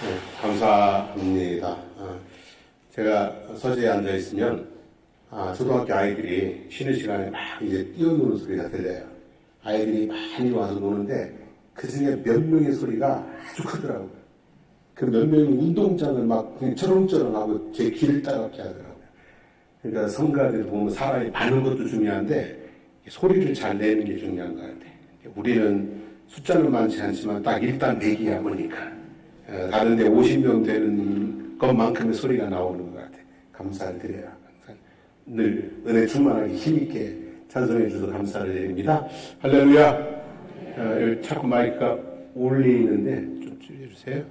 네, 감사합니다. 제가 서재에 앉아 있으면 초등학교 아이들이 쉬는 시간에 막 이제 뛰어노는 소리가 들려요. 아이들이 많이 와서 노는데 그 중에 몇 명의 소리가 아주 크더라고요. 그 몇 명이 운동장을 막 처렁처렁하고 제 길을 따갑게 하더라고요. 그러니까 성가대로 보면 사람이 많은 것도 중요한데 소리를 잘 내는 게 중요한 것 같아요. 우리는 숫자는 많지 않지만 딱 일단 100이야 보니까 다른 데 50명 되는 것만큼의 소리가 나오는 것 같아요. 감사를 드려요. 항상 늘 은혜 충만하게 힘있게 찬송해 주셔서 감사를 드립니다. 할렐루야. 여기 자꾸 마이크가 올리는데 좀 줄여주세요.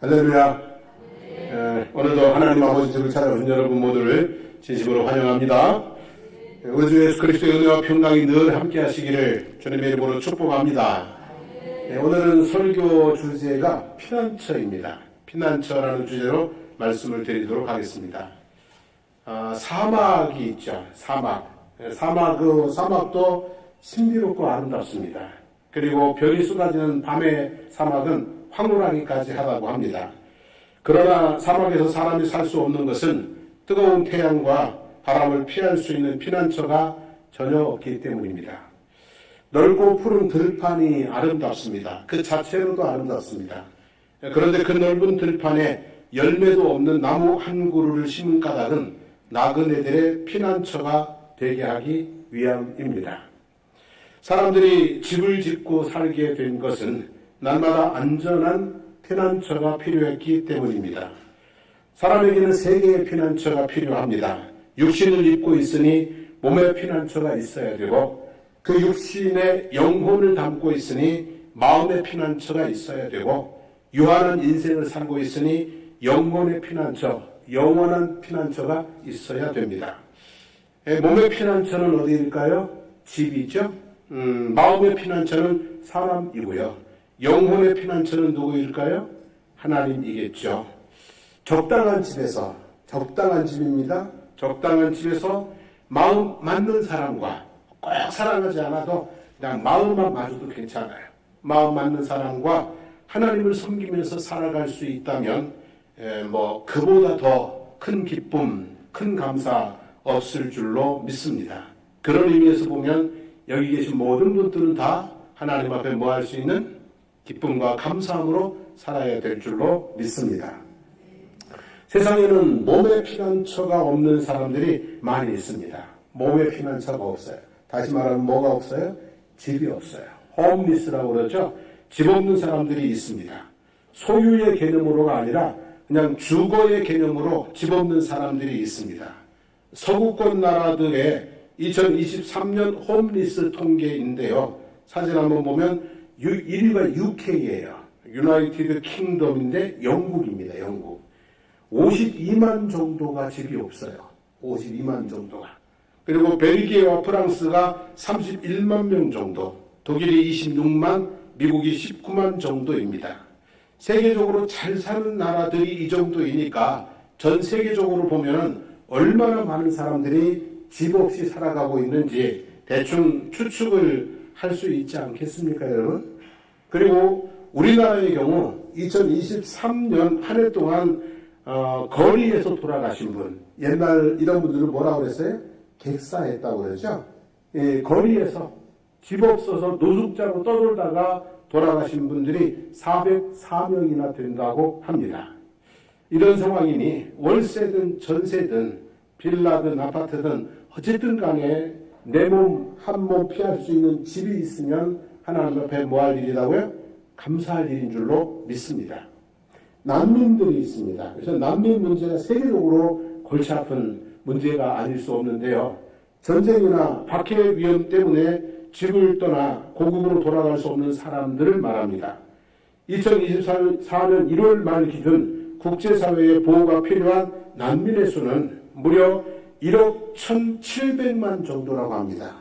할렐루야. 오늘도 하나님 아버지 집을 찾아오신 여러분 모두를 진심으로 환영합니다. 우리 주 예수 그리스도의 은혜와 평강이 늘 함께 하시기를 주님의 이름으로 축복합니다. 오늘은 설교 주제가 피난처입니다. 피난처라는 주제로 말씀을 드리도록 하겠습니다. 사막이 있죠. 사막도 신비롭고 아름답습니다. 그리고 별이 쏟아지는 밤의 사막은 황홀하기까지 하다고 합니다. 그러나 사막에서 사람이 살 수 없는 것은 뜨거운 태양과 바람을 피할 수 있는 피난처가 전혀 없기 때문입니다. 넓고 푸른 들판이 아름답습니다. 그 자체로도 아름답습니다. 그런데 그 넓은 들판에 열매도 없는 나무 한 그루를 심은 까닭은 나그네들의 피난처가 되게 하기 위함입니다. 사람들이 집을 짓고 살게 된 것은 날마다 안전한 피난처가 필요했기 때문입니다. 사람에게는 세 개의 피난처가 필요합니다. 육신을 입고 있으니 몸에 피난처가 있어야 되고, 그 육신에 영혼을 담고 있으니 마음의 피난처가 있어야 되고, 유한한 인생을 살고 있으니 영혼의 피난처, 영원한 피난처가 있어야 됩니다. 몸의 피난처는 어디일까요? 집이죠. 마음의 피난처는 사람이고요. 영혼의 피난처는 누구일까요? 하나님이겠죠. 적당한 집에서, 적당한 집입니다. 적당한 집에서 마음 맞는 사람과, 꼭 사랑하지 않아도 그냥 마음만 맞아도 괜찮아요. 마음 맞는 사람과 하나님을 섬기면서 살아갈 수 있다면 그보다 더 큰 기쁨, 큰 감사 없을 줄로 믿습니다. 그런 의미에서 보면 여기 계신 모든 분들은 다 하나님 앞에 뭐 할 수 있는 기쁨과 감사함으로 살아야 될 줄로 믿습니다. 세상에는 몸의 피난처가 없는 사람들이 많이 있습니다. 몸의 피난처가 없어요. 다시 말하면 뭐가 없어요? 집이 없어요. 홈리스라고 그러죠. 집 없는 사람들이 있습니다. 소유의 개념으로가 아니라 그냥 주거의 개념으로 집 없는 사람들이 있습니다. 서구권 나라들의 2023년 홈리스 통계인데요. 사진 한번 보면 1위가 UK예요. 유나이티드 킹덤인데 영국입니다. 영국. 52만 정도가 집이 없어요. 52만 정도가. 그리고 벨기에와 프랑스가 31만 명 정도, 독일이 26만, 미국이 19만 정도입니다. 세계적으로 잘 사는 나라들이 이 정도이니까 전 세계적으로 보면 얼마나 많은 사람들이 집 없이 살아가고 있는지 대충 추측을 할 수 있지 않겠습니까, 여러분? 그리고 우리나라의 경우 2023년 한 해 동안 거리에서 돌아가신 분, 옛날 이런 분들은 뭐라고 그랬어요? 객사했다고 그러죠? 거리에서 집 없어서 노숙자로 떠돌다가 돌아가신 분들이 404명이나 된다고 합니다. 이런 상황이니 월세든 전세든 빌라든 아파트든 어쨌든 간에 내 몸 한 몸 피할 수 있는 집이 있으면 하나님 앞에 뭐 할 일이라고요? 감사할 일인 줄로 믿습니다. 난민들이 있습니다. 그래서 난민 문제가 세계적으로 골치 아픈 문제가 아닐 수 없는데요. 전쟁이나 박해 위험 때문에 집을 떠나 고국으로 돌아갈 수 없는 사람들을 말합니다. 2024년 1월 말 기준 국제사회의 보호가 필요한 난민의 수는 무려 1억 1,700만 정도라고 합니다.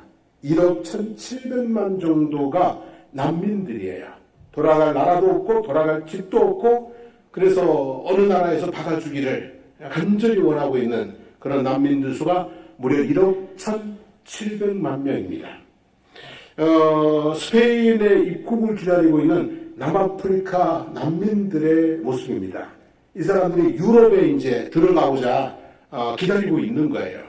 1억 1,700만 정도가 난민들이에요. 돌아갈 나라도 없고 돌아갈 집도 없고 그래서 어느 나라에서 받아주기를 간절히 원하고 있는 그런 난민들 수가 무려 1억 1,700만 명입니다. 스페인의 입국을 기다리고 있는 남아프리카 난민들의 모습입니다. 이 사람들이 유럽에 이제 들어가고자 기다리고 있는 거예요.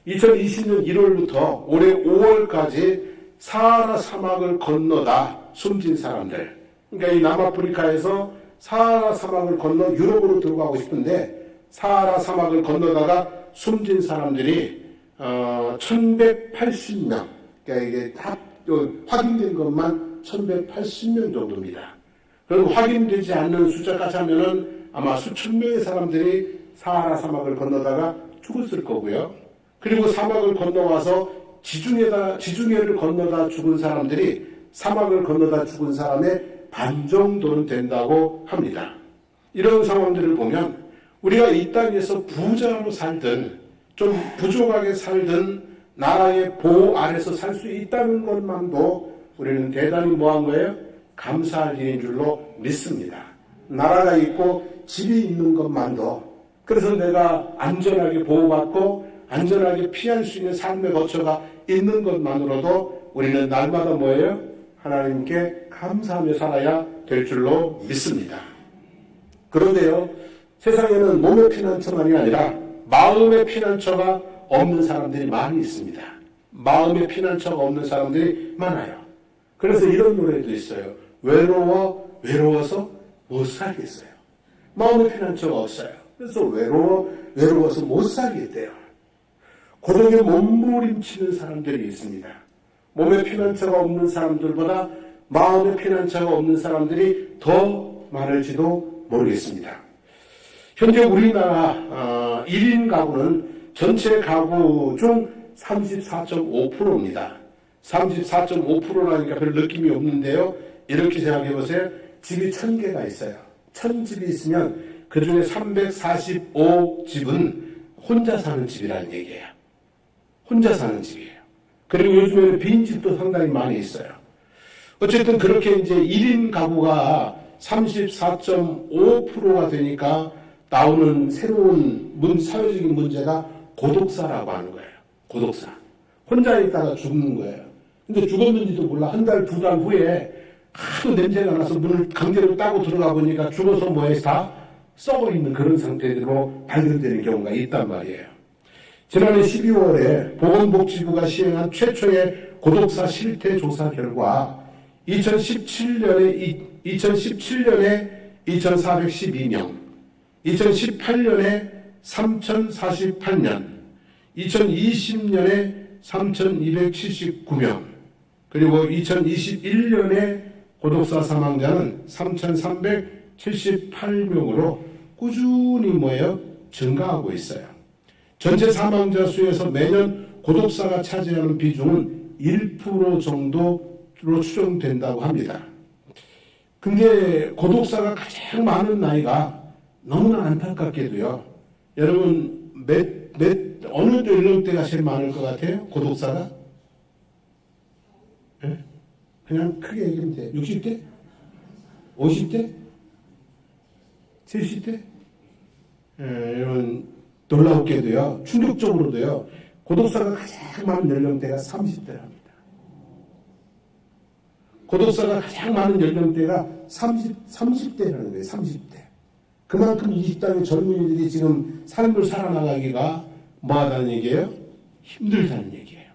2020년 1월부터 올해 5월까지 사하라 사막을 건너다 숨진 사람들. 그러니까 이 남아프리카에서 사하라 사막을 건너 유럽으로 들어가고 싶은데 사하라 사막을 건너다가 숨진 사람들이 1180명. 그러니까 이게 확인된 것만 1180명 정도입니다. 그리고 확인되지 않는 숫자까지 하면은 아마 수천 명의 사람들이 사하라 사막을 건너다가 죽었을 거고요. 그리고 사막을 건너와서 지중해를 건너다 죽은 사람들이 사막을 건너다 죽은 사람의 반 정도는 된다고 합니다. 이런 상황들을 보면 우리가 이 땅에서 부자로 살든 좀 부족하게 살든 나라의 보호 아래서 살 수 있다는 것만도 우리는 대단히 뭐한 거예요? 감사할 일인 줄로 믿습니다. 나라가 있고 집이 있는 것만도, 그래서 내가 안전하게 보호받고 안전하게 피할 수 있는 삶의 거처가 있는 것만으로도 우리는 날마다 뭐예요? 하나님께 감사하며 살아야 될 줄로 믿습니다. 그런데요, 세상에는 몸의 피난처만이 아니라 마음의 피난처가 없는 사람들이 많이 있습니다. 마음의 피난처가 없는 사람들이 많아요. 그래서 이런 노래도 있어요. 외로워서 못 살겠어요. 마음의 피난처가 없어요. 그래서 외로워서 못 살겠대요. 고독에 몸부림치는 사람들이 있습니다. 몸의 피난처가 없는 사람들보다 마음의 피난처가 없는 사람들이 더 많을지도 모르겠습니다. 현재 우리나라 1인 가구는 전체 가구 중 34.5%입니다. 34.5%라니까 별 느낌이 없는데요. 이렇게 생각해 보세요. 집이 1000개가 있어요. 1000집이 있으면 그 중에 345집은 혼자 사는 집이라는 얘기예요. 혼자 사는 집이에요. 그리고 요즘에는 빈집도 상당히 많이 있어요. 어쨌든 그렇게 이제 1인 가구가 34.5%가 되니까 나오는 새로운 사회적인 문제가 고독사라고 하는 거예요. 고독사. 혼자 있다가 죽는 거예요. 근데 죽었는지도 몰라. 한 달, 두 달 후에 하도 냄새가 나서 문을 강제로 따고 들어가 보니까 죽어서 뭐에 다 썩어 있는 그런 상태로 발견되는 경우가 있단 말이에요. 지난해 12월에 보건복지부가 시행한 최초의 고독사 실태 조사 결과 2017년에 2412명, 2018년에 3048년, 2020년에 3279명, 그리고 2021년에 고독사 사망자는 3378명으로 꾸준히 뭐예요? 증가하고 있어요. 전체 사망자 수에서 매년 고독사가 차지하는 비중은 1% 정도로 추정된다고 합니다. 근데 고독사가 가장 많은 나이가 너무나 안타깝게도요. 여러분 어느 연령대가 제일 많을 것 같아요? 고독사가? 네? 그냥 크게 얘기하면 돼요. 60대? 50대? 70대? 여러분 놀랍게도요. 충격적으로도요. 고독사가 가장 많은 연령대가 30대랍니다. 고독사가 가장 많은 연령대가 30대라는 거예요. 30대. 그만큼 이 땅의 젊은이들이 지금 삶을 살아나가기가 뭐하다는 얘기예요? 힘들다는 얘기예요.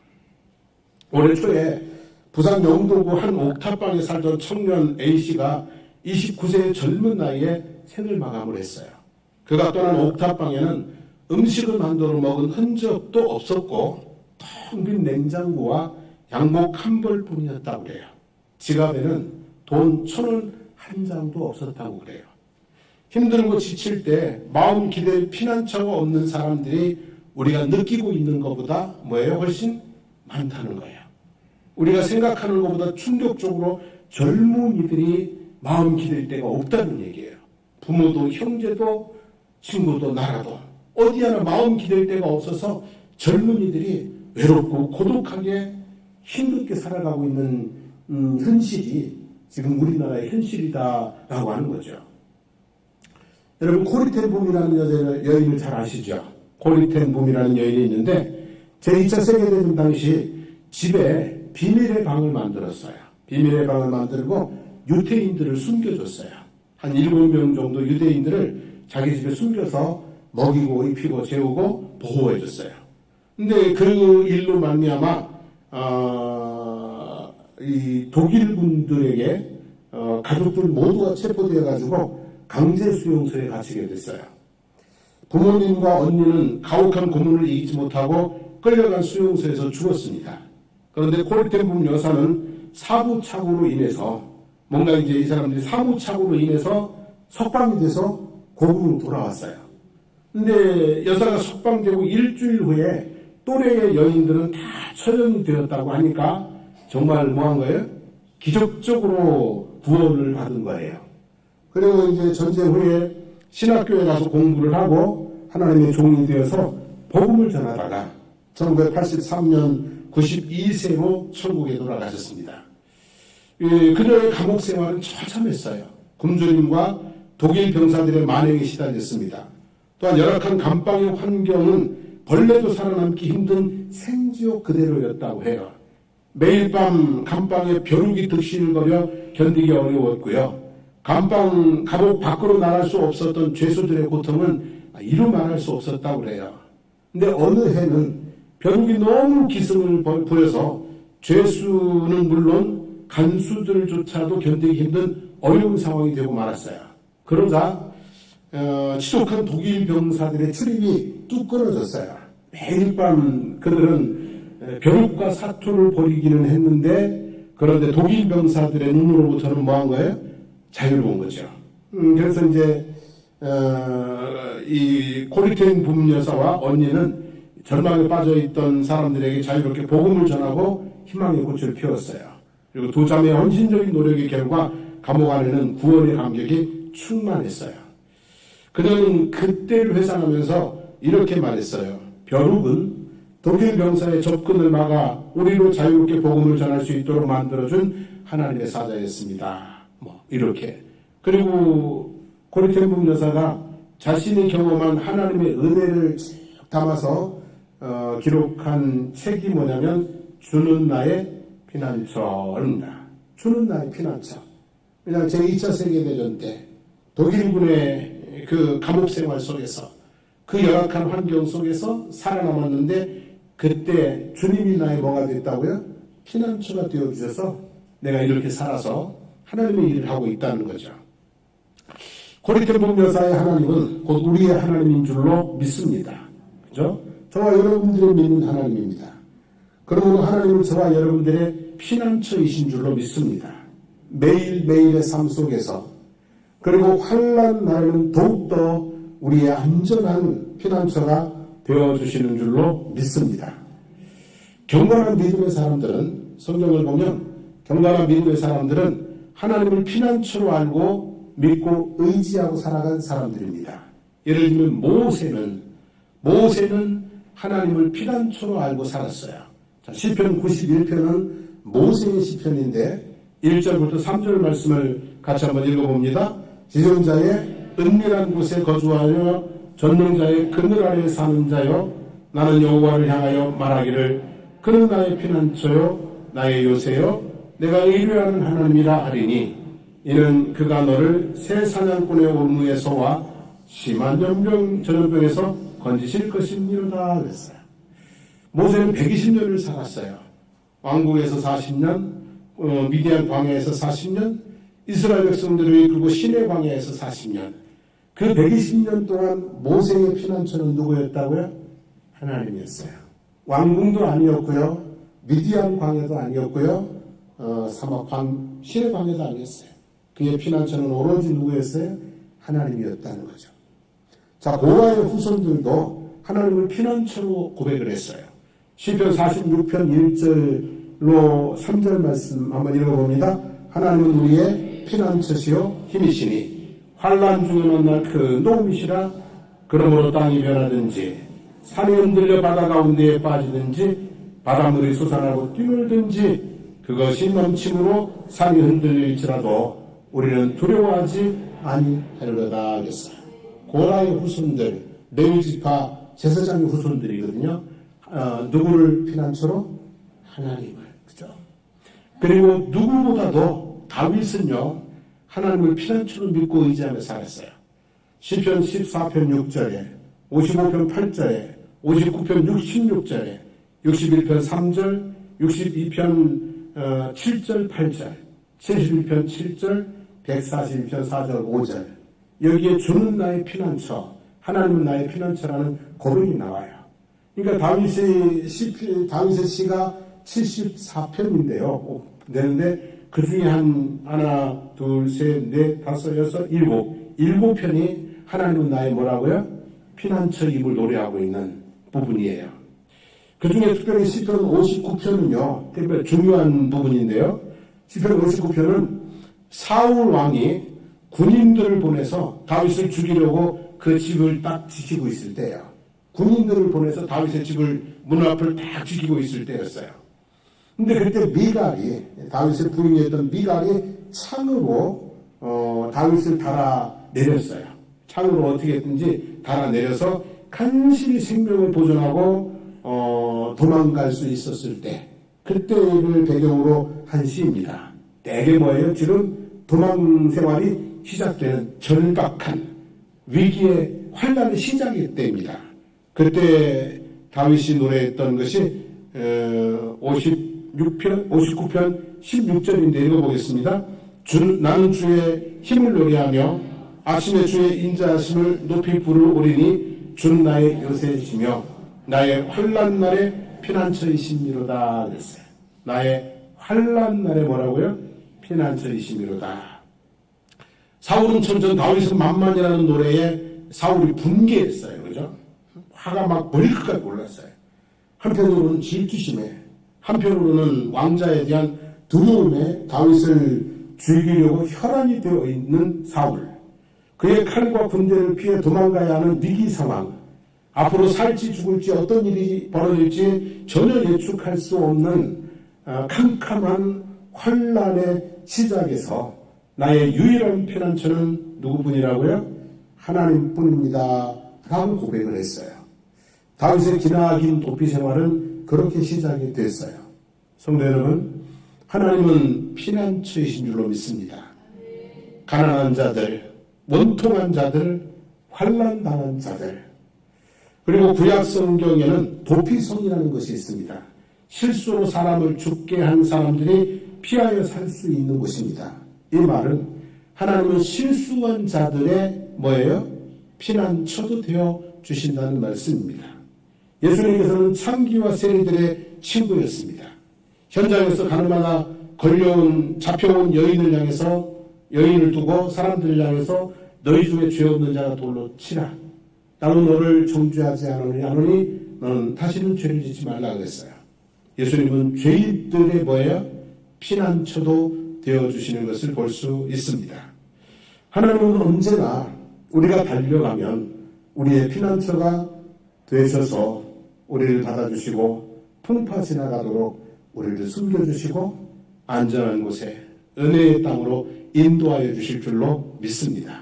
올해 초에 부산 영동구 한 옥탑방에 살던 청년 A씨가 29세의 젊은 나이에 생을 마감을 했어요. 그가 떠난 옥탑방에는 음식을 만들어 먹은 흔적도 없었고 텅 빈 냉장고와 양복 한 벌뿐이었다고 그래요. 지갑에는 돈 1,000원 한 장도 없었다고 그래요. 힘들고 지칠 때 마음 기댈 피난처가 없는 사람들이 우리가 느끼고 있는 것보다 뭐예요? 훨씬 많다는 거예요. 우리가 생각하는 것보다 충격적으로 젊은이들이 마음 기댈 데가 없다는 얘기예요. 부모도 형제도 친구도 나라도 어디 하나 마음 기댈 데가 없어서 젊은이들이 외롭고 고독하게 힘들게 살아가고 있는 현실이 지금 우리나라의 현실이다라고 하는 거죠. 여러분 코리텐붐이라는 여인을 잘 아시죠? 코리텐붐이라는 여인이 있는데 제2차 세계대전 당시 집에 비밀의 방을 만들었어요. 비밀의 방을 만들고 유대인들을 숨겨줬어요. 한 7명 정도 유대인들을 자기 집에 숨겨서 먹이고 입히고 재우고 보호해줬어요. 근데 그 일로 말미암아 이 독일 군들에게 가족들 모두가 체포되어 가지고 강제 수용소에 갇히게 됐어요. 부모님과 언니는 가혹한 고문을 이기지 못하고 끌려간 수용소에서 죽었습니다. 그런데 코르텐붐 여사는 사부착오로 인해서 뭔가 이제 이 사람들이 사부착오로 인해서 석방이 돼서 고국으로 돌아왔어요. 근데 여사가 석방되고 일주일 후에 또래의 여인들은 다 처형이 되었다고 하니까 정말 뭐한 거예요? 기적적으로 구원을 받은 거예요. 그리고 이제 전쟁 후에 신학교에 가서 공부를 하고 하나님의 종이 되어서 복음을 전하다가 1983년 92세로 천국에 돌아가셨습니다. 그녀의 감옥 생활은 처참했어요. 굶주림과 독일 병사들의 만행에 시달렸습니다. 또한 열악한 감방의 환경은 벌레도 살아남기 힘든 생지옥 그대로였다고 해요. 매일 밤 감방에 벼룩이 득실거려 견디기 어려웠고요. 감옥 밖으로 나갈 수 없었던 죄수들의 고통은 이루 말할 수 없었다고 그래요. 근데 어느 해는 벼룩이 너무 기승을 보여서 죄수는 물론 간수들조차도 견디기 힘든 어려운 상황이 되고 말았어요. 그러자 지독한 독일 병사들의 출입이 뚝 끊어졌어요. 매일 밤 그들은 벼룩과 사투를 벌이기는 했는데 그런데 독일 병사들의 눈으로부터는 뭐한 거예요? 자유를 본 거죠. 그래서 이제 이 코르텐 붐 여사와 언니는 절망에 빠져있던 사람들에게 자유롭게 복음을 전하고 희망의 꽃을 피웠어요. 그리고 두 자매의 헌신적인 노력의 결과 감옥 안에는 구원의 감격이 충만했어요. 그녀는 그때를 회상하면서 이렇게 말했어요. 벼룩은 독일 병사의 접근을 막아 우리로 자유롭게 복음을 전할 수 있도록 만들어준 하나님의 사자였습니다. 이렇게. 그리고 코르텐 붐 여사가 자신이 경험한 하나님의 은혜를 담아서 기록한 책이 뭐냐면 주는 나의 피난처입니다. 주는 나의 피난처. 그냥 제2차 세계대전 때 독일군의 그 감옥 생활 속에서 그 열악한 환경 속에서 살아남았는데 그때 주님이 나의 뭐가 됐다고요? 피난처가 되어주셔서 내가 이렇게 살아서 하나님의 일을 하고 있다는 거죠. 코르텐 붐 여사의 하나님은 곧 우리의 하나님인 줄로 믿습니다. 그죠? 저와 여러분들이 믿는 하나님입니다. 그러므로 하나님은 저와 여러분들의 피난처이신 줄로 믿습니다. 매일매일의 삶 속에서 그리고 환난 날에는 더욱더 우리의 안전한 피난처가 되어주시는 줄로 믿습니다. 경건한 믿음의 사람들은 성경을 보면 경건한 믿음의 사람들은 하나님을 피난처로 알고 믿고 의지하고 살아간 사람들입니다. 예를 들면 모세는 하나님을 피난처로 알고 살았어요. 자, 시편 91편은 모세의 시편인데 1절부터 3절 말씀을 같이 한번 읽어봅니다. 지존자의 은밀한 곳에 거주하여 전능자의 그늘 아래에 사는 자여 나는 여호와를 향하여 말하기를 그는 나의 피난처요 나의 요새요 내가 의뢰하는 하나님이라 하리니 이는 그가 너를 새 사냥꾼의 올무에서와 심한 전염병에서 건지실 것입니다 그랬어요. 모세는 120년을 살았어요. 왕국에서 40년, 미디안 광야에서 40년, 이스라엘 백성들을 이끌고 시내 광야에서 40년. 그 120년 동안 모세의 피난처는 누구였다고요? 하나님이었어요. 왕궁도 아니었고요. 미디안 광야도 아니었고요. 시내 광야도 아니었어요. 그의 피난처는 오로지 누구였어요? 하나님이었다는 거죠. 자, 고라의 후손들도 하나님을 피난처로 고백을 했어요. 시편 46편 1절로 3절 말씀 한번 읽어봅니다. 하나님은 우리의 피난처시요 힘이시니 환난 중에 만날 그 도움이시라. 그러므로 땅이 변하든지 산이 흔들려 바다 가운데에 빠지든지 바닷물이 솟아나고 뛰놀든지 그것이 넘침으로 산이 흔들릴지라도 우리는 두려워하지 아니하리로다 하겠어요. 고라의 후손들, 레위지파 제사장의 후손들이거든요. 누구를 피난처로? 하나님을. 그죠? 그리고 누구보다도 더 다윗은요, 하나님을 피난처로 믿고 의지하며 살았어요. 시편 14편 6절에, 55편 8절에, 59편 66절에, 61편 3절, 62편 7절 8절, 71편 7절, 141편 4절 5절, 여기에 주는 나의 피난처, 하나님은 나의 피난처라는 고백이 나와요. 그러니까 다윗의 시가 74편인데요. 되는데 그 중에 하나, 둘, 셋, 넷, 다섯, 여섯, 일곱 편이 하나님은 나의 뭐라고요? 피난처임을 노래하고 있는 부분이에요. 그 중에 특별히 시편 59편은요, 특별히 중요한 부분인데요. 시편 59편은 사울 왕이 군인들을 보내서 다윗을 죽이려고 그 집을 딱 지키고 있을 때예요. 군인들을 보내서 다윗의 집을 문 앞을 딱 지키고 있을 때였어요. 근데 그때 미갈이, 다윗의 부인이었던 미갈이 창으로 다윗을 달아내렸어요. 창으로 어떻게 했든지 달아내려서 간신히 생명을 보존하고 도망갈 수 있었을 때, 그때를 배경으로 한 시입니다. 대개 뭐예요? 지금 도망 생활이 시작되는 절박한 위기의 환란의 시작일 때입니다. 그때 다윗이 노래했던 것이 59편 16절인데 읽어보겠습니다. 나는 주의 힘을 노래하며 아침에 주의 인자하심을 높이 부르오리니 주는 나의 요새이시며 나의 환난 날에 피난처이심이로다 그랬어요. 나의 환난 날에 뭐라고요? 피난처이심이로다. 사울은 천천 다윗은 만만이라는 노래에 사울이 분개했어요. 그죠? 화가 막 머리끝까지 올랐어요. 한편으로는 질투심에, 한편으로는 왕자에 대한 두려움에 다윗을 죽이려고 혈안이 되어 있는 사울. 그의 칼과 군대를 피해 도망가야 하는 위기 상황. 앞으로 살지 죽을지 어떤 일이 벌어질지 전혀 예측할 수 없는 캄캄한 환란의 시작에서 나의 유일한 피난처는 누구뿐이라고요? 하나님뿐입니다. 라고 고백을 했어요. 다윗의 기나긴 도피 생활은 그렇게 시작이 됐어요. 성도 여러분, 하나님은 피난처이신 줄로 믿습니다. 가난한 자들, 원통한 자들, 환난당한 자들, 그리고 구약 성경에는 도피성이라는 것이 있습니다. 실수로 사람을 죽게 한 사람들이 피하여 살 수 있는 곳입니다. 이 말은 하나님은 실수한 자들의 뭐예요? 피난처도 되어 주신다는 말씀입니다. 예수님께서는 창기와 세리들의 친구였습니다. 현장에서 가늠하다 잡혀온 여인을 두고 사람들을 향해서 너희 중에 죄 없는 자가 돌로 치라. 나는 너를 정죄하지 않으니 너는 다시는 죄를 짓지 말라 그랬어요. 예수님은 죄인들의 뭐예요? 피난처도 되어주시는 것을 볼 수 있습니다. 하나님은 언제나 우리가 달려가면 우리의 피난처가 되셔서 우리를 받아주시고 풍파 지나가도록 우리를 숨겨주시고 안전한 곳에 은혜의 땅으로 인도하여 주실 줄로 믿습니다.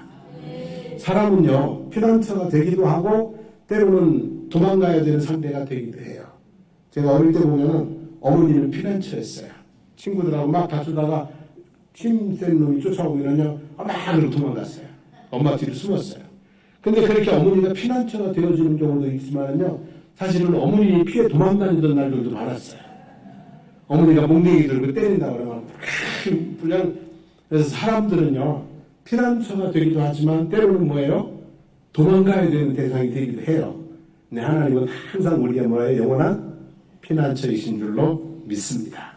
사람은요, 피난처가 되기도 하고 때로는 도망가야 되는 상대가 되기도 해요. 제가 어릴 때 보면은 어머니는 피난처였어요. 친구들하고 막 다투다가 힘센 놈이 쫓아오면요, 막 그러고 도망갔어요. 엄마 뒤로 숨었어요. 근데 그렇게 어머니가 피난처가 되어주는 경우도 있지만요, 사실은 어머니 피해 도망다니던 날들도 많았어요. 어머니가 몽둥이 들고 때린다 그러면 그래서 사람들은요, 피난처가 되기도 하지만 때로는 뭐예요? 도망가야 되는 대상이 되기도 해요. 근데 하나님은 항상 우리가 뭐예요? 영원한 피난처이신 줄로 믿습니다.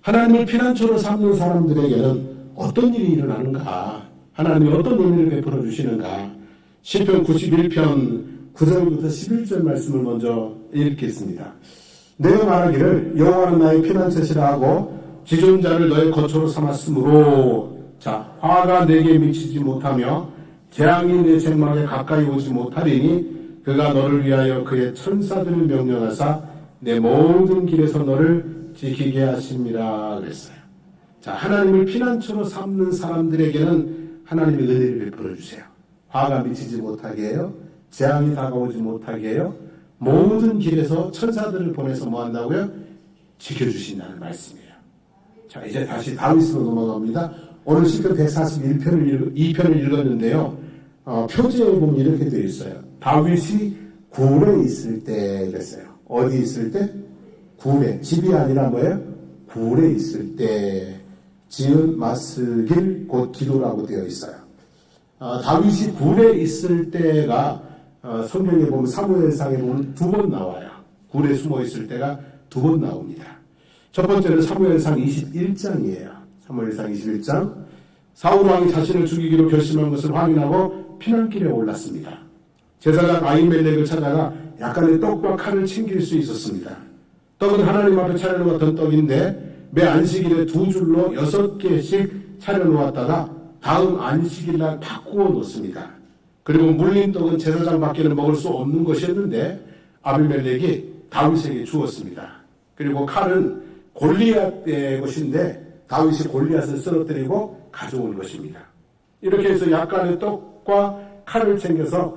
하나님을 피난처로 삼는 사람들에게는 어떤 일이 일어나는가? 하나님이 어떤 은혜를 베풀어 주시는가? 시편 91편 9절부터 11절 말씀을 먼저 읽겠습니다. 내가 말하기를 여호와는 나의 피난처시라 하고 지존자를 너의 거처로 삼았으므로 자, 화가 내게 미치지 못하며 재앙이 내 생막에 가까이 오지 못하리니 그가 너를 위하여 그의 천사들을 명령하사 내 모든 길에서 너를 지키게 하심이라 그랬어요. 자, 하나님을 피난처로 삼는 사람들에게는 하나님의 은혜를 베풀어 주세요. 화가 미치지 못하게 해요. 재앙이 다가오지 못하게 해요. 모든 길에서 천사들을 보내서 뭐 한다고요? 지켜주신다는 말씀이에요. 자, 이제 다시 다윗으로 넘어갑니다. 오늘 시편 141편을 2편을 읽었는데요. 표제에 보면 이렇게 되어 있어요. 다윗이 굴에 있을 때 그랬어요. 어디 있을 때? 굴에. 집이 아니라 뭐예요? 굴에 있을 때 지은 마스길 곧 기도라고 되어 있어요. 다윗이 굴에 있을 때가 성경에 보면 사무엘상에 보면 2번 나와요. 굴에 숨어 있을 때가 2번 나옵니다. 첫 번째는 사무엘상 21장이에요. 사무엘상 21장. 사울 왕이 자신을 죽이기로 결심한 것을 확인하고 피난길에 올랐습니다. 제사장 아히멜렉을 찾아가 약간의 떡과 칼을 챙길 수 있었습니다. 떡은 하나님 앞에 차려놓았던 떡인데 매 안식일에 2줄로 6개씩 차려놓았다가 다음 안식일날 바꾸어 놓습니다. 그리고 물린 떡은 제사장 밖에는 먹을 수 없는 것이었는데 아비멜렉이 다윗에게 주었습니다. 그리고 칼은 골리앗의 것인데 다윗이 골리앗을 쓰러뜨리고 가져온 것입니다. 이렇게 해서 약간의 떡과 칼을 챙겨서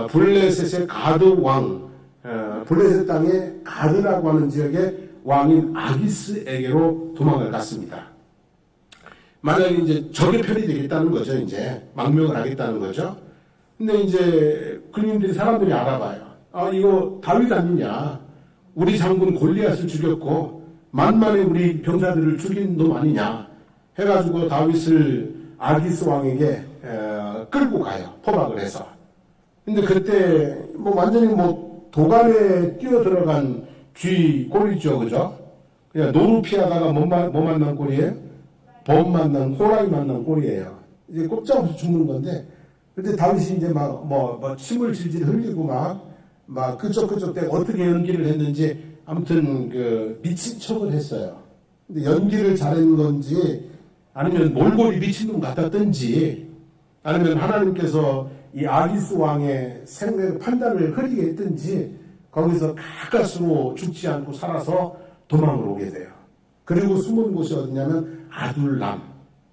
블레셋의 가드 왕, 블레셋 땅의 가드라고 하는 지역의 왕인 아기스에게로 도망을 갔습니다. 만약에 이제 적의 편이 되겠다는 거죠. 이제 망명을 하겠다는 거죠. 근데 이제 군인들이 사람들이 알아봐요. 이거 다윗 아니냐? 우리 장군 골리앗을 죽였고 만만에 우리 병사들을 죽인 놈 아니냐? 해가지고 다윗을 아기스 왕에게 끌고 가요. 포박을 해서. 근데 그때 완전히 도간에 뛰어 들어간 쥐 꼴이죠, 그죠? 그냥 노루 피하다가 뭐 만난 꼴이에요? 범 만난, 호랑이 만난 꼴이에요. 이제 꼼짝없이 죽는 건데, 근데 다윗이 이제 침을 질질 흘리고 막 그쪽 때 어떻게 연기를 했는지 아무튼 미친 척을 했어요. 근데 연기를 잘한 건지 아니면 몰골이 미친놈 같았든지 아니면 하나님께서 이 아기스 왕의 생각의 판단을 흐리게 했든지 거기서 가까스로 죽지 않고 살아서 도망을 오게 돼요. 그리고 숨은 곳이 어디냐면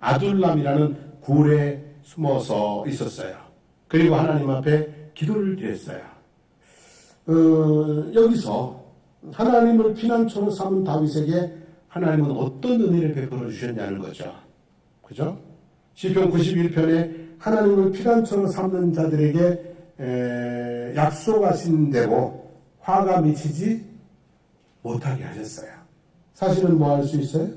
아둘람이라는 굴에 숨어서 있었어요. 그리고 하나님 앞에 기도를 드렸어요. 여기서 하나님을 피난처로 삼은 다윗에게 하나님은 어떤 은혜를 베풀어 주셨냐는 거죠. 그죠? 시편 91편에 하나님을 피난처로 삼는 자들에게 약속하신 대로 화가 미치지 못하게 하셨어요. 사실은 뭐 할 수 있어요?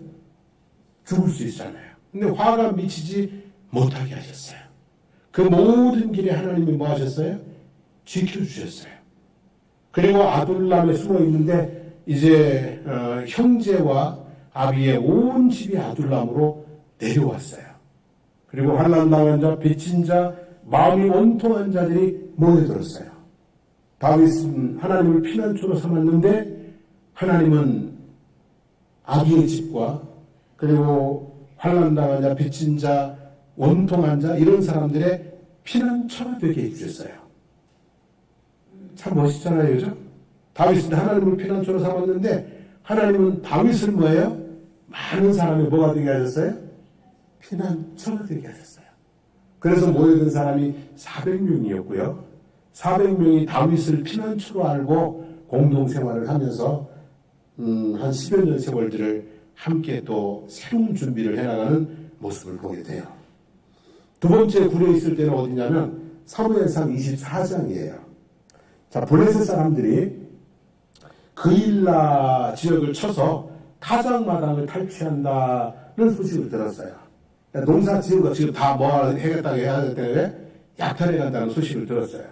죽을 수 있잖아요. 근데 화가 미치지 못하게 하셨어요. 그 모든 길에 하나님이 뭐 하셨어요? 지켜주셨어요. 그리고 아둘람에 숨어 있는데 이제 형제와 아비의 온 집이 아둘람으로 내려왔어요. 그리고 환난당한 자, 빚진 자, 마음이 원통한 자들이 모여들었어요. 다윗은 하나님을 피난처로 삼았는데 하나님은 아비의 집과 그리고 환난당한 자, 빚진 자, 원통한 자 이런 사람들의 피난처가 되게 해주셨어요. 참 멋있잖아요, 그죠? 다윗은 하나님을 피난처로 삼았는데 하나님은 다윗을 뭐예요? 많은 사람이 뭐가 되게 하셨어요? 피난처가 되게 하셨어요. 그래서 모여든 사람이 400명이었고요. 400명이 다윗을 피난처로 알고 공동생활을 하면서 한 10여 년 세월들을 함께 또 새로운 준비를 해나가는 모습을 보게 돼요. 두 번째 굴에 있을 때는 어디냐면 사무엘상 24장이에요. 자, 블레셋 사람들이 그일라 지역을 쳐서 타작마당을 탈취한다는 소식을 들었어요. 농사 지은 거 지금 다 뭐 해겠다고 해야 될 때문에 약탈해 간다는 소식을 들었어요.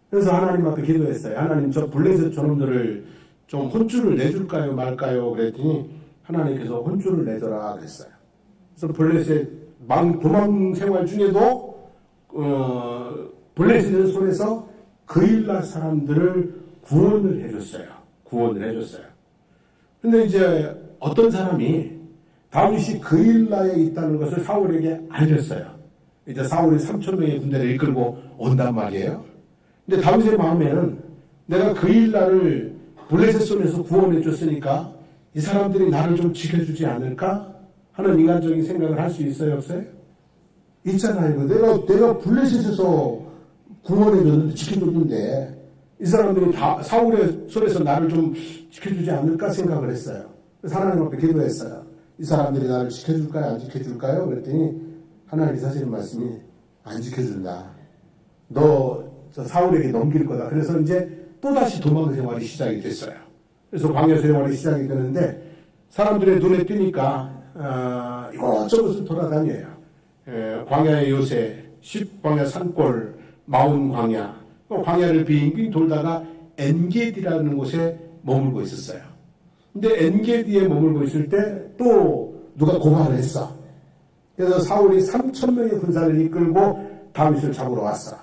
그래서 하나님 앞에 기도했어요. 하나님 저 블레셋 저놈들을 좀 혼쭐을 내줄까요 말까요 그랬더니 하나님께서 혼쭐을 내줘라 그랬어요. 그래서 블레셋 도망 생활 중에도 블레셋의 손에서 그일라 사람들을 구원을 해줬어요. 근데 이제 어떤 사람이 다윗이 그일라에 있다는 것을 사울에게 알렸어요. 이제 사울이 3,000명의 군대를 이끌고 온단 말이에요. 근데 다윗의 마음에는 내가 그일라를 블레셋 손에서 구원해 줬으니까 이 사람들이 나를 좀 지켜주지 않을까 하는 인간적인 생각을 할 수 있어요, 없어요? 있잖아요. 내가 블레셋에서 구원해 줬는데 지켜줬는데 이 사람들이 다 사울의 손에서 나를 좀 지켜주지 않을까 생각을 했어요. 그래서 하나님 앞에 기도했어요. 이 사람들이 나를 지켜줄까요? 안 지켜줄까요? 그랬더니 하나님이 하시는 말씀이 안 지켜준다. 너 저 사울에게 넘길 거다. 그래서 이제 또다시 도망 생활이 시작이 됐어요. 그래서 광야 생활이 시작이 되는데 사람들의 눈에 띄니까 이것저것을 돌아다녀요. 광야의 요새, 10광야 산골, 마운 광야, 광야를 빙빙 돌다가 엔게디라는 곳에 머물고 있었어요. 근데 엔게디에 머물고 있을 때 또 누가 고발을 했어. 그래서 사울이 3,000명의 군사를 이끌고 다윗을 잡으러 왔어.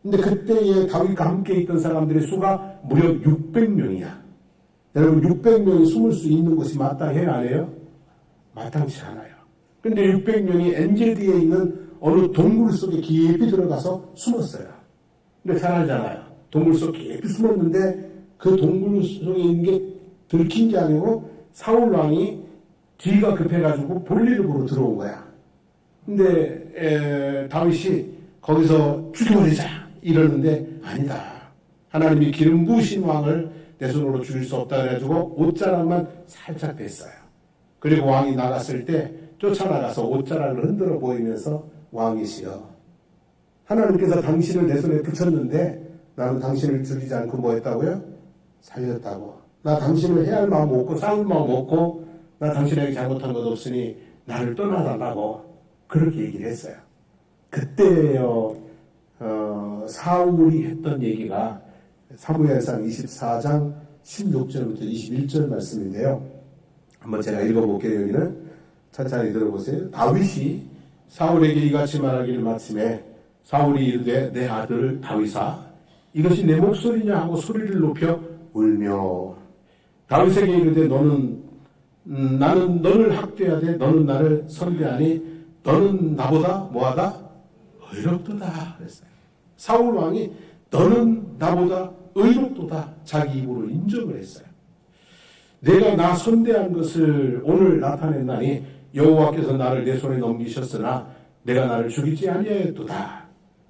근데 그때에 다윗과 함께 있던 사람들의 수가 무려 600명이야. 여러분 600명이 숨을 수 있는 곳이 마땅해요? 안 해요? 마땅치 않아요. 근데 600명이 엔게디에 있는 어느 동굴 속에 깊이 들어가서 숨었어요. 근데 잘 알잖아요. 동굴 속 깊이 숨었는데 그 동굴 속에 있는 게 들킨 게 아니고 사울 왕이 뒤가 급해가지고 볼일을 보러 들어온 거야. 근데 다윗이 거기서 죽여버리자 이러는데 아니다. 하나님이 기름 부으신 왕을 내 손으로 죽일 수 없다 그래가지고 옷자락만 살짝 뺐어요. 그리고 왕이 나갔을 때 쫓아나가서 옷자락을 흔들어 보이면서 왕이시여, 하나님께서 당신을 내 손에 붙였는데 나는 당신을 죽이지 않고 뭐 했다고요? 살렸다고. 나 당신을 해야 할 마음 없고 싸울 마음 없고 나 당신에게 잘못한 것 없으니 나를 떠나달라고 그렇게 얘기를 했어요. 그때요 사울이 했던 얘기가 사무엘상 24장 16절부터 21절 말씀인데요. 한번 제가 읽어볼게요. 여기는 천천히 들어보세요. 다윗이 사울에게 이같이 말하기를 마침에 사울이 이르되 내 아들 다윗아 이것이 내 목소리냐 하고 소리를 높여 울며 다윗에게 이르되 나는 너를 학대하되 너는 나를 선대하니 너는 나보다 뭐하다? 의롭도다 그랬어요. 사울 왕이 너는 나보다 의롭도다 자기 입으로 인정을 했어요. 내가 나 선대한 것을 오늘 나타냈나니 여호와께서 나를 내 손에 넘기셨으나 내가 나를 죽이지 아니하였도다.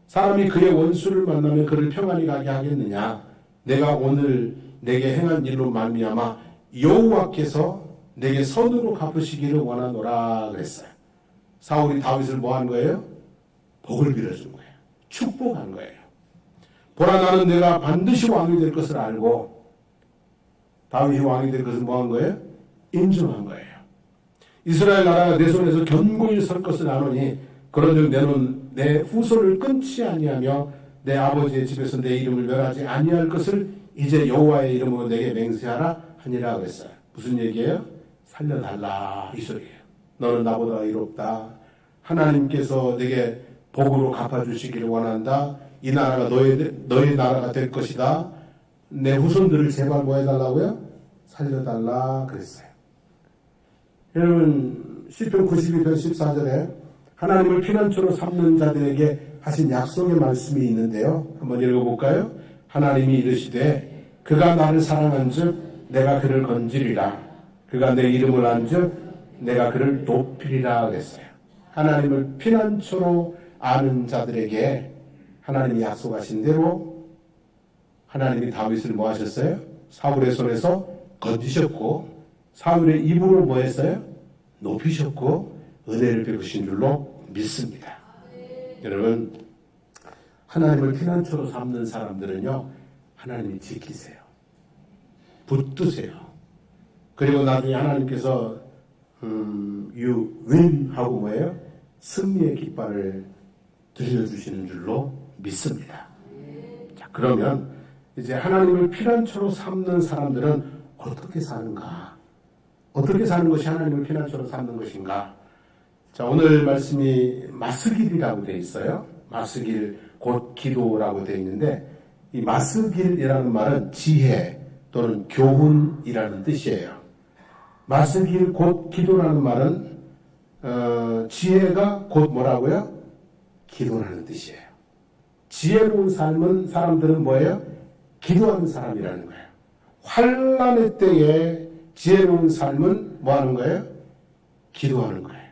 사람이 그의 원수를 만나면 그를 평안히 가게 하겠느냐? 내가 오늘 내게 행한 일로 말미암아 여호와께서 내게 선으로 갚으시기를 원하노라 그랬어요. 사울이 다윗을 뭐 한 거예요? 복을 빌어준 거예요. 축복한 거예요. 보라 나는 내가 반드시 왕이 될 것을 알고 다윗이 왕이 될 것을 뭐 한 거예요? 인정한 거예요. 이스라엘 나라가 내 손에서 견고히 설 것을 아노니 그런즉 너는 내 후손을 끊지 아니하며 내 아버지의 집에서 내 이름을 멸하지 아니할 것을 이제 여호와의 이름으로 내게 맹세하라 하니라 그랬어요. 무슨 얘기예요? 살려달라 이 소리예요. 너는 나보다 의롭다. 하나님께서 내게 복으로 갚아주시기를 원한다. 이 나라가 너의 나라가 될 것이다. 내 후손들을 제발 뭐 해달라고요? 살려달라 그랬어요. 여러분 시편 92편 14절에 하나님을 피난처로 삼는 자들에게 하신 약속의 말씀이 있는데요. 한번 읽어볼까요? 하나님이 이르시되 그가 나를 사랑한즉 내가 그를 건지리라. 그가 내 이름을 안즉 내가 그를 높이리라 그랬어요. 하나님을 피난처로 아는 자들에게 하나님이 약속하신 대로 하나님이 다윗을 뭐 하셨어요? 사울의 손에서 건지셨고 사울의 입으로 뭐 했어요? 높이셨고 은혜를 베푸신 줄로 믿습니다. 여러분 하나님을 피난처로 삼는 사람들은요 하나님이 지키세요. 붙드세요. 그리고 나중에 하나님께서 you win 하고 뭐예요? 승리의 깃발을 들려주시는 줄로 믿습니다. 자, 그러면 이제 하나님을 피난처로 삼는 사람들은 어떻게 사는가? 어떻게 사는 것이 하나님을 피난처로 삼는 것인가? 자, 오늘 말씀이 마스길이라고 되어 있어요. 마스길 곧 기도라고 되어 있는데 이 마스길이라는 말은 지혜 또는 교훈이라는 뜻이에요. 마스길 곧 기도라는 말은 지혜가 곧 뭐라고요? 기도라는 뜻이에요. 지혜로운 삶은 사람들은 뭐예요? 기도하는 사람이라는 거예요. 환난의 때에 지혜로운 삶은 뭐 하는 거예요? 기도하는 거예요.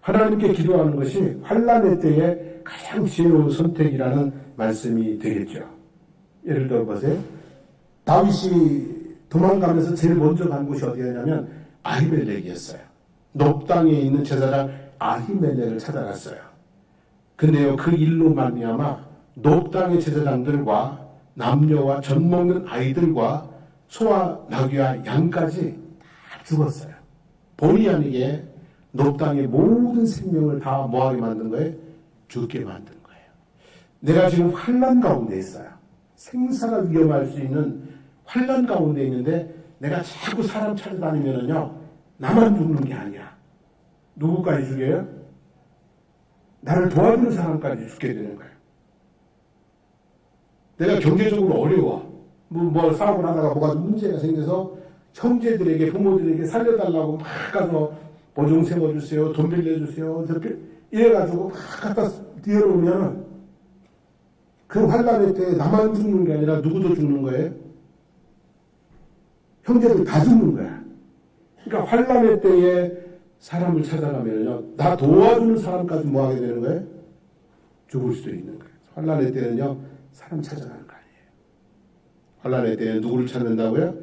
하나님께 기도하는 것이 환난의 때에 가장 지혜로운 선택이라는 말씀이 되겠죠. 예를 들어 보세요. 다윗이 도망가면서 제일 먼저 간 곳이 어디였냐면 아히멜렉이었어요. 높 땅에 있는 제사장 아히멜렉을 찾아갔어요. 근데요, 그 일로 말미암아 높 땅의 제사장들과 남녀와 젖 먹는 아이들과 소와 나귀와 양까지 다 죽었어요. 본의 아니게 높 땅의 모든 생명을 다 뭐하게 만든 거예요? 죽게 만든 거예요. 내가 지금 환난 가운데 있어요. 생사가 위험할 수 있는 환난 가운데 있는데 내가 자꾸 사람 찾아다니면은요, 나만 죽는 게 아니야. 누구까지 죽여요? 나를 도와주는 사람까지 죽게 되는 거예요. 내가 경제적으로 어려워. 뭐 싸움을 하다가 뭐가 문제가 생겨서 형제들에게, 부모들에게 살려달라고 막 가서 보증 세워주세요, 돈 빌려주세요, 이래가지고 막 갖다 뛰어오면 그 환난의 때에 나만 죽는 게 아니라 누구도 죽는 거예요? 형제들 다 죽는 거야. 그러니까 환난의 때에 사람을 찾아가면요, 나 도와주는 사람까지 뭐 하게 되는 거예요? 죽을 수도 있는 거예요. 환난의 때는요, 사람 찾아가는 거 아니에요. 환난의 때에 누구를 찾는다고요?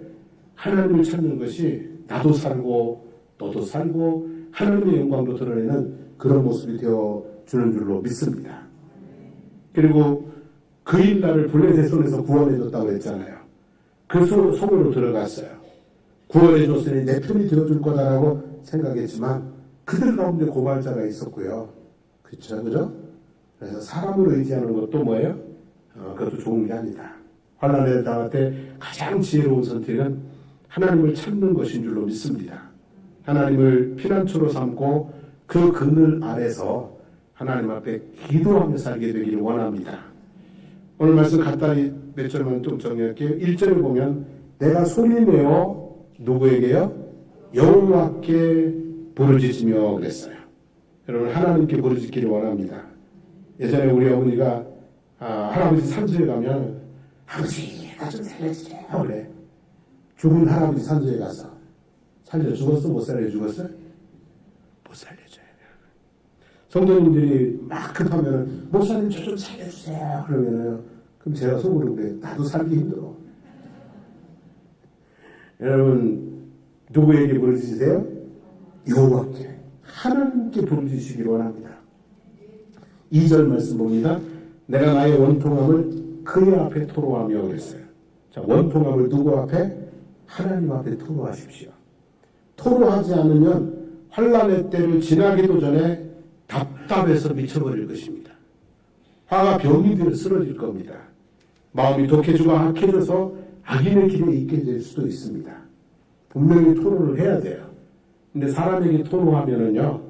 하나님을 찾는 것이 나도 살고 너도 살고 하나님의 영광도 드러내는 그런 모습이 되어주는 줄로 믿습니다. 그리고 그 일날을 블레셋 손에서 구원해줬다고 했잖아요. 그 속으로 들어갔어요. 구원해줬으니 내 편이 되어줄 거다라고 생각했지만 그들 가운데 고발자가 있었고요. 그죠? 그래서 사람을 의지하는 것도 뭐예요? 그것도 좋은 게 아니다. 환난에 당할 때 가장 지혜로운 선택은 하나님을 찾는 것인 줄로 믿습니다. 하나님을 피난처로 삼고 그 그늘 아래서 하나님 앞에 기도하며 살게 되기를 원합니다. 오늘 말씀 간단히 몇 절만 좀 정리할게요. 1절에 보면 내가 소리내어 누구에게요? 여호와께 부르짖으며 그랬어요. 여러분, 하나님께 부르짖기를 원합니다. 예전에 우리 어머니가 할아버지 산소에 가면 아버지 나 좀 살려주세요 그래. 죽은 할아버지 산소에 가서 살려 죽었어? 못 살려 죽었어? 못 살려줘요. 성도님들이 막 급하면 목사님 저 좀 살려주세요 그러면은 그럼 제가 속으로 그래, 나도 살기 힘들어. 여러분, 누구에게 부르짖으세요? 여호와께, 하나님께 부르짖으시기 원합니다. 2절 말씀 봅니다. 내가 나의 원통함을 그의 앞에 토로하며 그랬어요. 자, 원통함을 누구 앞에? 하나님 앞에 토로하십시오. 토로하지 않으면 환난의 때를 지나기도 전에 답답해서 미쳐버릴 것입니다. 화가 병이 되어 쓰러질 겁니다. 마음이 독해지고 악해져서 악인의 길에 있게 될 수도 있습니다. 분명히 토로를 해야 돼요. 근데 사람에게 토로하면은요,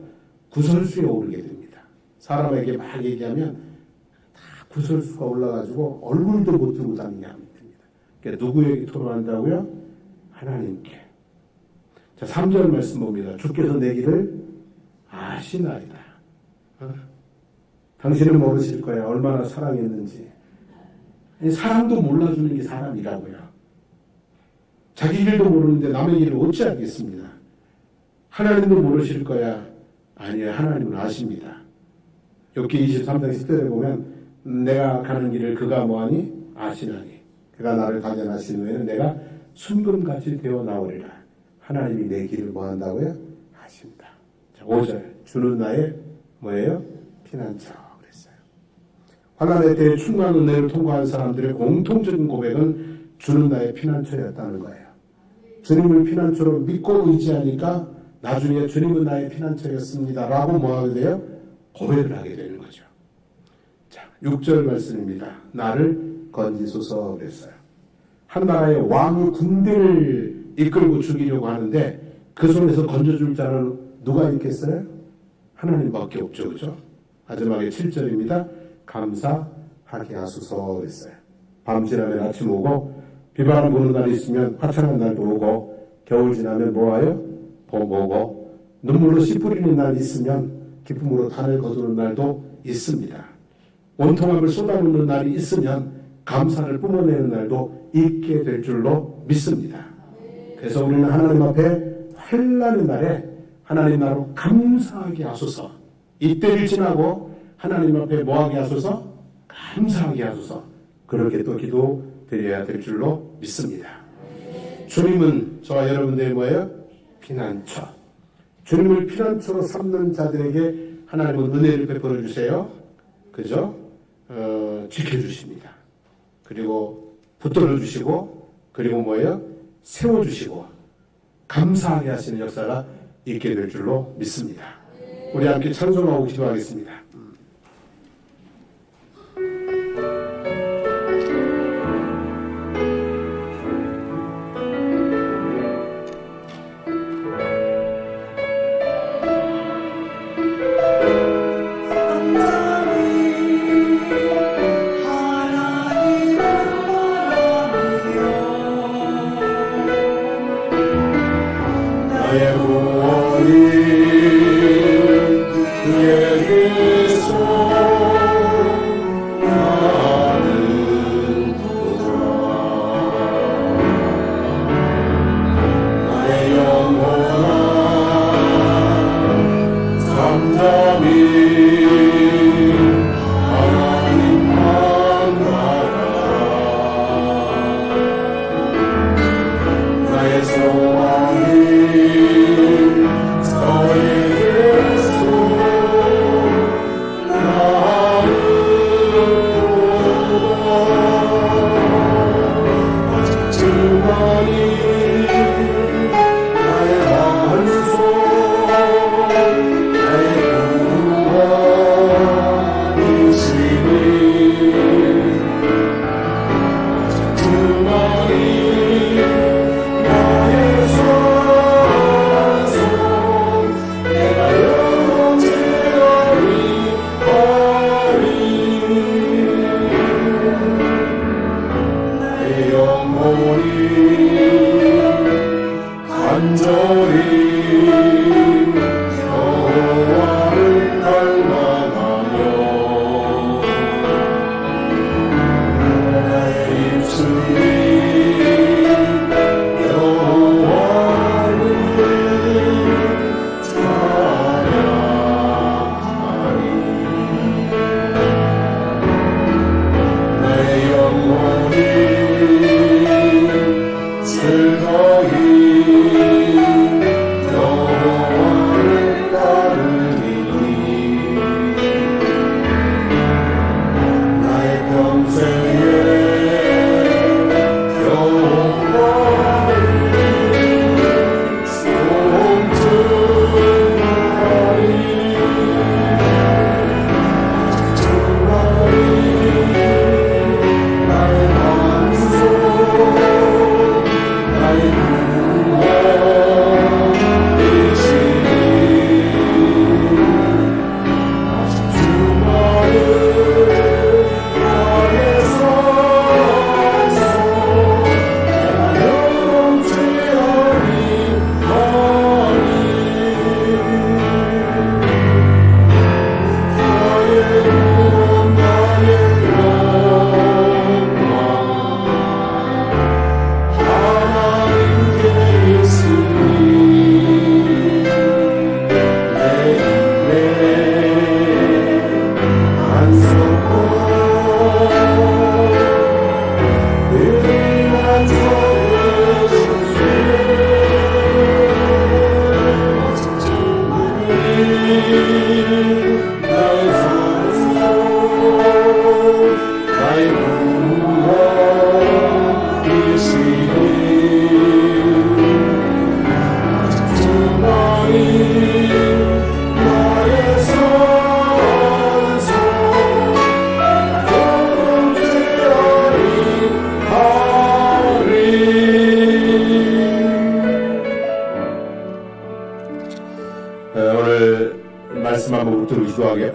구설수에 오르게 됩니다. 사람에게 막 얘기하면 다 구설수가 올라가지고 얼굴도 못 들고 다니게 하면 됩니다. 그러니까 누구에게 토로한다고요? 하나님께. 자, 3절 말씀 봅니다. 주께서 내 길을 아시나이다. 당신은 모르실 거야. 얼마나 사랑했는지. 사람도 몰라주는 게 사람이라고요. 자기 길도 모르는데 남의 길을 어찌 알겠습니다. 하나님도 모르실 거야. 아니요, 하나님은 아십니다. 욥기 23장 10절에 보면 내가 가는 길을 그가 뭐하니? 아시나니. 그가 나를 발견하신 후에는 내가 순금같이 되어 나오리라. 하나님이 내 길을 뭐한다고요? 아십니다. 자, 5절 주는 나의 뭐예요? 피난처 그랬어요. 환난의 때에 충만한 은혜를 통과한 사람들의 공통적인 고백은 주는 나의 피난처였다는 거예요. 주님을 피난처로 믿고 의지하니까 나중에 주님은 나의 피난처였습니다 라고 뭐하게 돼요? 고백을 하게 되는 거죠. 자, 6절 말씀입니다. 나를 건지소서 그랬어요. 한 나라의 왕의 군대를 이끌고 죽이려고 하는데 그 손에서 건져줄 자는 누가 있겠어요? 하나님밖에 없죠. 그죠? 마지막에 7절입니다. 감사하게 하소서 그랬어요. 밤 지나면 아침 오고 비바람 부는 날이 있으면 화창한 날도 오고 겨울 지나면 뭐하여? 봄 오고 눈물로 씨 뿌리는 날이 있으면 기쁨으로 단을 거두는 날도 있습니다. 원통함을 쏟아붓는 날이 있으면 감사를 뿜어내는 날도 있게 될 줄로 믿습니다. 그래서 우리는 하나님 앞에 환난의 날에 하나님 나로 감사하게 하소서. 이때를 지나고 하나님 앞에 뭐하게 하소서? 감사하게 하소서. 그렇게 또 기도 드려야 될 줄로 믿습니다. 주님은 저와 여러분들의 뭐예요? 피난처. 주님을 피난처로 삼는 자들에게 하나님은 은혜를 베풀어 주세요. 그죠? 지켜주십니다. 그리고 붙들어 주시고, 그리고 뭐예요? 세워주시고, 감사하게 하시는 역사가 있게 될 줄로 믿습니다. 우리 함께 찬송하고 기도하겠습니다. 나의 구원이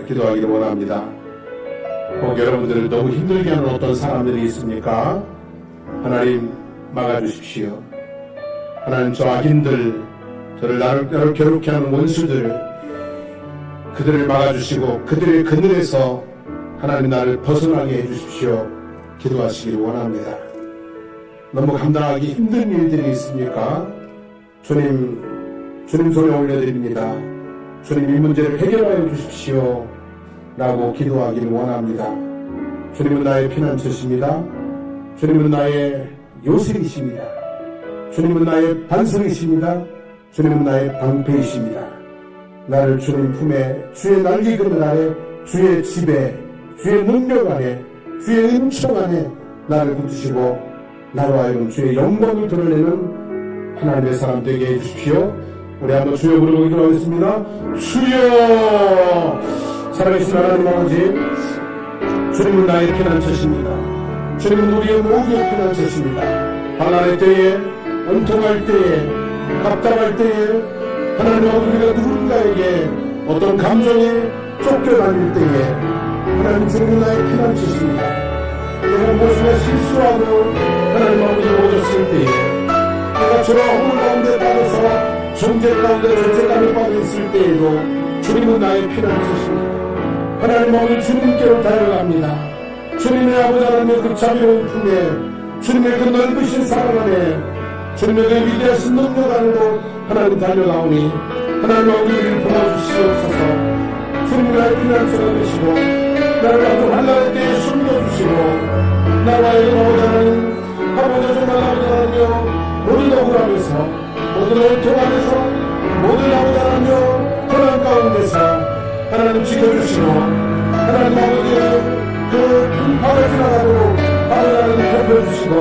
기도하기를 원합니다. 혹 여러분들을 너무 힘들게 하는 어떤 사람들이 있습니까? 하나님 막아주십시오. 하나님 저 악인들, 나를 괴롭게 하는 원수들, 그들을 막아주시고 그들의 그늘에서 하나님 나를 벗어나게 해주십시오. 기도하시기를 원합니다. 너무 감당하기 힘든 일들이 있습니까? 주님 손에 올려드립니다. 주님 이 문제를 해결하여 주십시오 라고 기도하기를 원합니다. 주님은 나의 피난처십니다. 주님은 나의 요새이십니다. 주님은 나의 반석이십니다. 주님은 나의 방패이십니다. 나를 주님 품에 주의 날개 그늘 아래 주의 집에 주의 능력 안에 주의 은총 안에 나를 붙이시고 나로 하여금 주의 영광을 드러내는 하나님의 사람 되게 해주십시오. 우리 한번 주여 부르고 기도하겠습니다. 주여! 살아계신 하나님 아버지, 주님은 나의 피난처십니다. 주님은 우리의 모두의 피난처십니다. 가난할 때에, 원통할 때에, 답답할 때에, 하나님 아버지, 우리가 누군가에게 어떤 감정에 쫓겨다닐 때에 하나님 주님은 나의 피난처십니다. 내가 무엇인가 실수하고 하나님 아버지 오셨을 때에 내가 저런 가운데 빠져서 존재 가운데 존재감에 빠져 있을 때에도 주님은 나의 피난처십니다. 하나님 아버지 주님께로 달려갑니다. 주님의 아버지 하나님의 그 자비로운 품에 주님의 그 넓으신 사랑 안에 주님의 그 위대하신 능력 안으로 하나님 달려가오니 하나님 아버지 우리를 도와주시옵소서. 주님이 나의 피난처가 되시고 나를 아픈 한나의 때에 숨겨주시고 나와의 아버지 하나님 아버지 정말 아버지 하나님여 모든 억울함에서 모든 원통함에서 모든 아버지 하나님여 고난 가운데서 하나님 지켜주시고 하나님 아버지의 그 풍파를 지나가도록 아버지 하나님 덮여주시고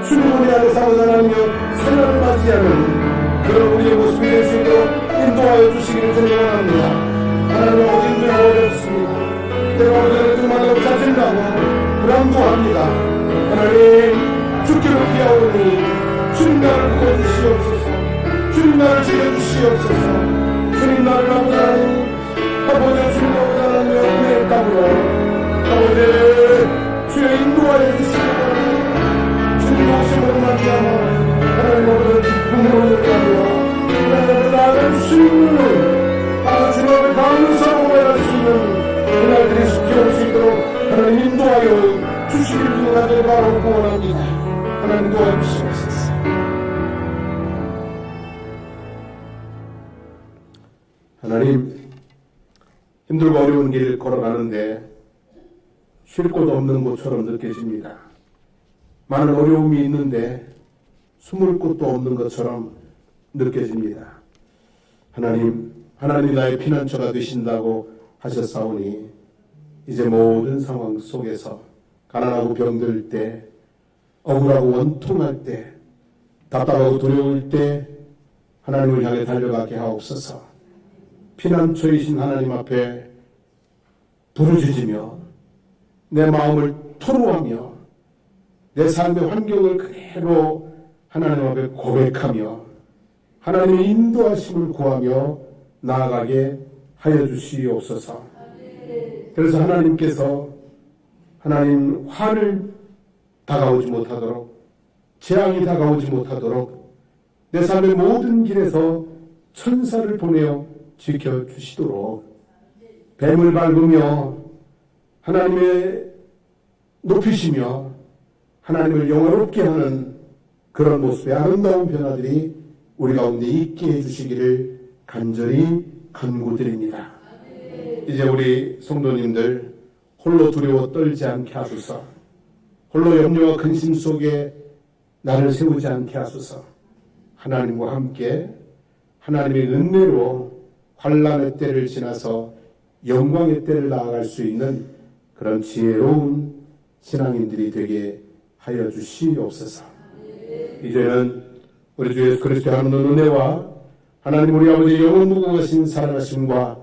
주님 우리 안에서 아버지 하나님여 새날을 맞이하는 그런 우리의 모습이 될 수 있도록 인도하여 주시기를 원합니다. 하나님 아버지 인도에 어렵습니다. 내가 어제는 정말 짜증나고 불안도합니다. 하나님 죽기를 피하오니 주님 나를 구워주시옵소서. 주님 나를 지켜주시옵소서. 주님 나를 아버지 하나님 아버지 주님 아버지 하나님 은혜의 땅으로 아버지 주의 인도하여 주시기 바랍니다. 주님 오심으로 말미암아 하나님 아버지 기쁨으로 일어나며 하나님 나를 주님을 아버지 주님 앞에 감사하고 할 수 있는 그날들이 지켜올 수 있도록 하나님 인도하여 주시길 기도하기를 바라고 원합니다. 하나님 도와주시옵소서. 하나님 힘들고 어려운 길 걸어가는데 쉴 곳 없는 곳처럼 느껴집니다. 많은 어려움이 있는데 숨을 곳도 없는 것처럼 느껴집니다. 하나님 나의 피난처가 되신다고 하셨사오니 이제 모든 상황 속에서 가난하고 병들 때, 억울하고 원통할 때, 답답하고 두려울 때 하나님을 향해 달려가게 하옵소서. 피난처이신 하나님 앞에 부르짖으며 내 마음을 토로하며 내 삶의 환경을 그대로 하나님 앞에 고백하며 하나님의 인도하심을 구하며 나아가게 하여 주시옵소서. 그래서 하나님께서 하나님 화를 다가오지 못하도록 재앙이 다가오지 못하도록 내 삶의 모든 길에서 천사를 보내어 지켜주시도록 뱀을 밟으며 하나님의 높이시며 하나님을 영화롭게 하는 그런 모습의 아름다운 변화들이 우리 가운데 있게 해주시기를 간절히 간구드립니다. 이제 우리 성도님들 홀로 두려워 떨지 않게 하소서. 홀로 염려와 근심 속에 나를 세우지 않게 하소서. 하나님과 함께 하나님의 은혜로 환난의 때를 지나서 영광의 때를 나아갈 수 있는 그런 지혜로운 신앙인들이 되게 하여 주시옵소서. 이제는 우리 주 예수 그리스도의 하나님의 은혜와 하나님 우리 아버지 영원 무궁하신 사랑하심과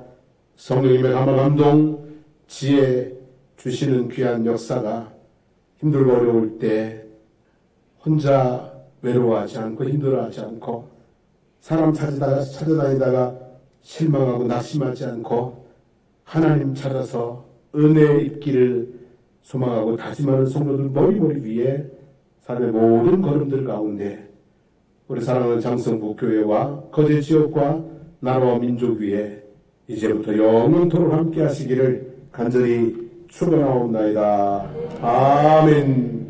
성령님의 감화 감동 지혜 주시는 귀한 역사가 힘들고 어려울 때 혼자 외로워하지 않고 힘들어하지 않고 사람 찾아다니다가 실망하고 낙심하지 않고 하나님 찾아서 은혜의 입기를 소망하고 다짐하는 성도들 머리머리 위에 삶의 모든 걸음들 가운데 우리 사랑하는 장성부 교회와 거제 지역과 나라와 민족 위에 이제부터 영원토록 함께 하시기를 간절히 축원하옵나이다. 아멘.